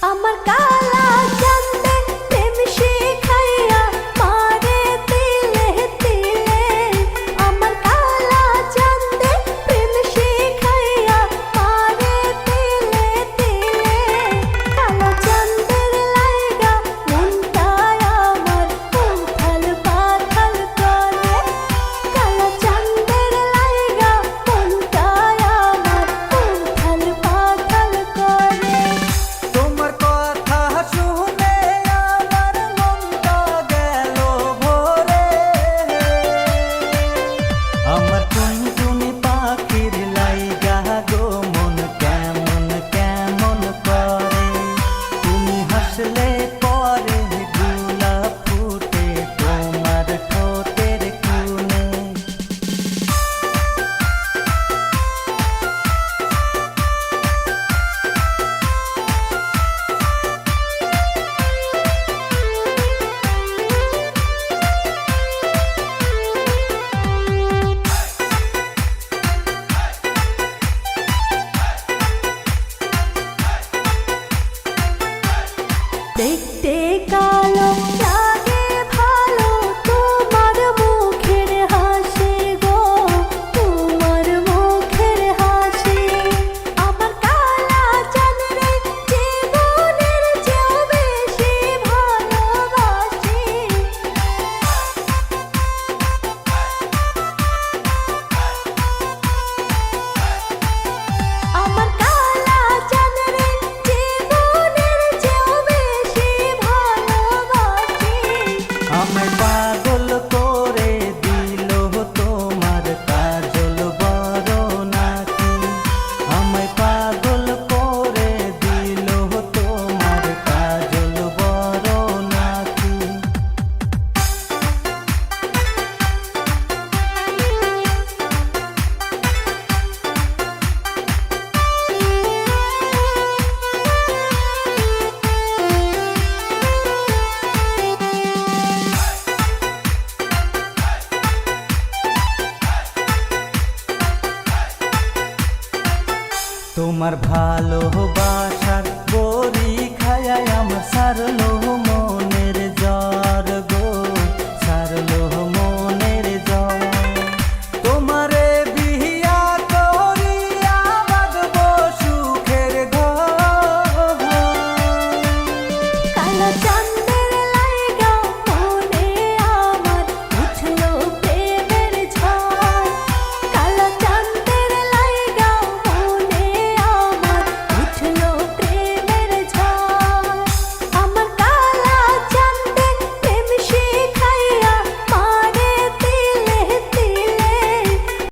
আমার কালা চাঁদে প্রেম শিখাইয়া মারে তিলে তিলে আমার কালা চাঁদে প্রেম শিখাইয়া মারে তিলে তিলে কালা চাঁদের লাইগা মনটায় আমার উথাল পাথাল করে কালা চাঁদের লাইগা মনটায় আমার উথাল পাথাল করে তোমার কথা শুনে আমার মনটা গেল ভরে আমার টুনটুনি পাখির লাইগা গো মন কেমন কেমন করে তুমি হাসলে পরে গোলাপ ফুটে তোমার ঠোঁটের কোণে দেখতে কালো